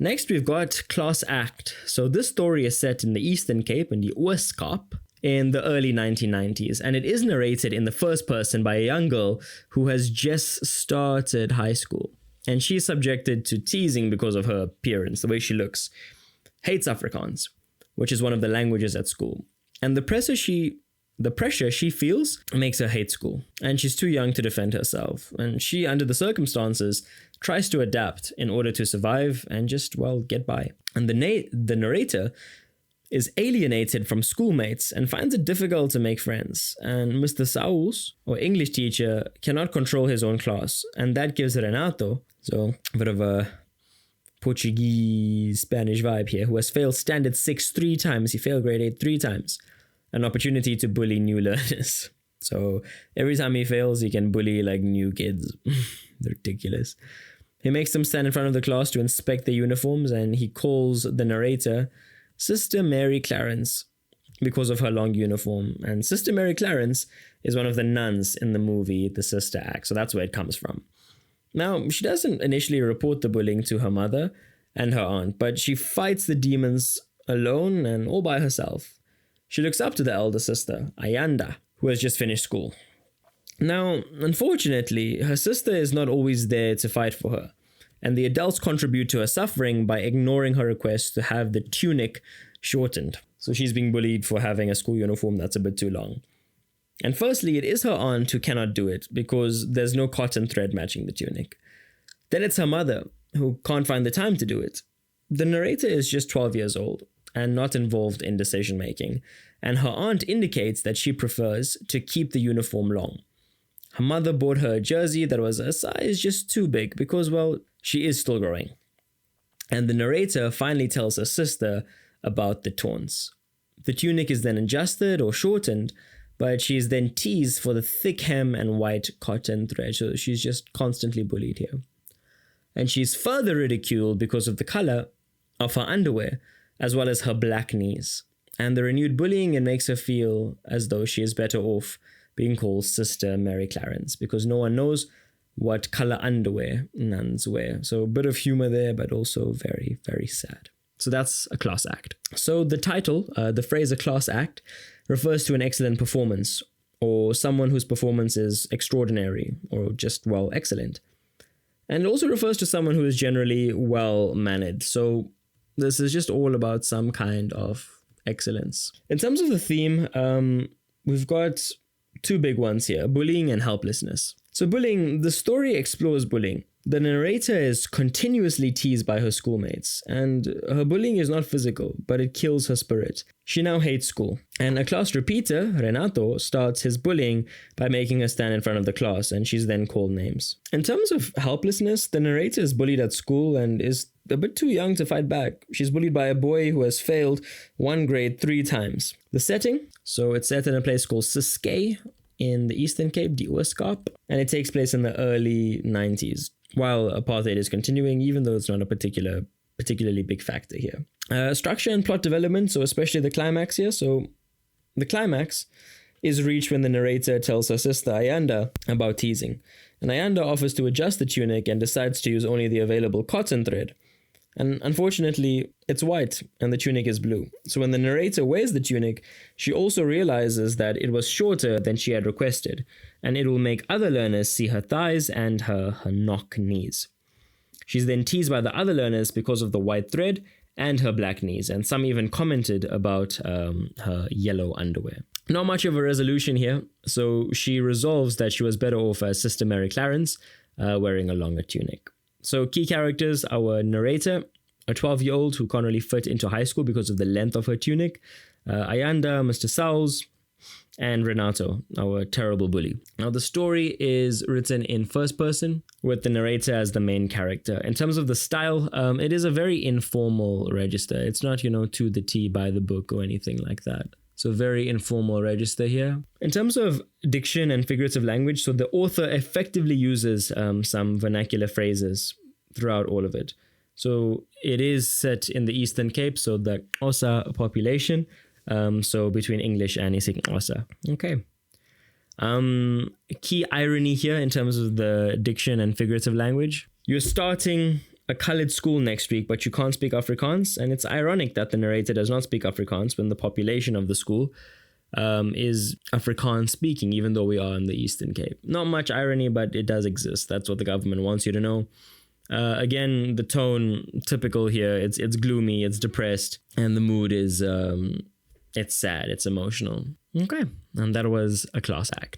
Next, we've got Class Act. So this story is set in the Eastern Cape, in the Ooskaap, in the early 1990s, and it is narrated in the first person by a young girl who has just started high school. And she's subjected to teasing because of her appearance, the way she looks. Hates Afrikaans, which is one of the languages at school. And the pressure she feels makes her hate school. And she's too young to defend herself. And she, under the circumstances, tries to adapt in order to survive and just, well, get by. And the narrator is alienated from schoolmates and finds it difficult to make friends. And Mr. Saus, or English teacher, cannot control his own class. And that gives Renato, so a bit of a Portuguese, Spanish vibe here, who has failed standard 6 3 times. He failed grade 8 3 times. An opportunity to bully new learners. So every time he fails, he can bully like new kids. Ridiculous. He makes them stand in front of the class to inspect their uniforms, and he calls the narrator Sister Mary Clarence because of her long uniform. And Sister Mary Clarence is one of the nuns in the movie The Sister Act, so that's where it comes from. Now, she doesn't initially report the bullying to her mother and her aunt, but she fights the demons alone and all by herself. She looks up to the elder sister, Ayanda, who has just finished school. Now, unfortunately, her sister is not always there to fight for her, and the adults contribute to her suffering by ignoring her request to have the tunic shortened. So she's being bullied for having a school uniform that's a bit too long. And firstly, it is her aunt who cannot do it because there's no cotton thread matching the tunic. Then it's her mother who can't find the time to do it. The narrator is just 12 years old and not involved in decision making, and her aunt indicates that she prefers to keep the uniform long. Her mother bought her a jersey that was a size just too big because, well, she is still growing. And the narrator finally tells her sister about the taunts. The tunic is then adjusted or shortened, but she's then teased for the thick hem and white cotton thread, so she's just constantly bullied here. And she's further ridiculed because of the color of her underwear, as well as her black knees. And the renewed bullying, it makes her feel as though she is better off being called Sister Mary Clarence, because no one knows what color underwear nuns wear. So a bit of humor there, but also very, very sad. So that's a class act. So the title, the phrase a class act, refers to an excellent performance, or someone whose performance is extraordinary, or just, well, excellent. And it also refers to someone who is generally well-mannered. So this is just all about some kind of excellence. In terms of the theme, we've got two big ones here, bullying and helplessness. So bullying, the story explores bullying. The narrator is continuously teased by her schoolmates, and her bullying is not physical, but it kills her spirit. She now hates school, and a class repeater, Renato, starts his bullying by making her stand in front of the class, and she's then called names. In terms of helplessness, the narrator is bullied at school and is a bit too young to fight back. She's bullied by a boy who has failed one grade 3 times. The setting, so it's set in a place called SACAI in the Eastern Cape, the Ooskaap, and it takes place in the early 90s. While apartheid is continuing, even though it's not a particularly big factor here. Structure and plot development, so especially the climax here. So the climax is reached when the narrator tells her sister Ayanda about teasing. And Ayanda offers to adjust the tunic and decides to use only the available cotton thread. And unfortunately, it's white and the tunic is blue. So when the narrator wears the tunic, she also realizes that it was shorter than she had requested, and it will make other learners see her thighs and her knock knees. She's then teased by the other learners because of the white thread and her black knees, and some even commented about her yellow underwear. Not much of a resolution here, so she resolves that she was better off as Sister Mary Clarence, wearing a longer tunic. So key characters, our narrator, a 12-year-old who can't really fit into high school because of the length of her tunic, Ayanda, Mr. Sauls, and Renato, our terrible bully. Now the story is written in first person with the narrator as the main character. In terms of the style, it is a very informal register. It's not, to the T by the book or anything like that. So very informal register here. In terms of diction and figurative language, so the author effectively uses some vernacular phrases throughout all of it. So it is set in the Eastern Cape, so the Xhosa population, so between English and isiXhosa. Okay. Key irony here in terms of the diction and figurative language. You're starting a colored school next week, but you can't speak Afrikaans. And it's ironic that the narrator does not speak Afrikaans when the population of the school is Afrikaans speaking, even though we are in the Eastern Cape. Not much irony, but it does exist. That's what the government wants you to know. Again, the tone, typical here, it's gloomy, it's depressed, and the mood is, it's sad, it's emotional. Okay, and that was a class act.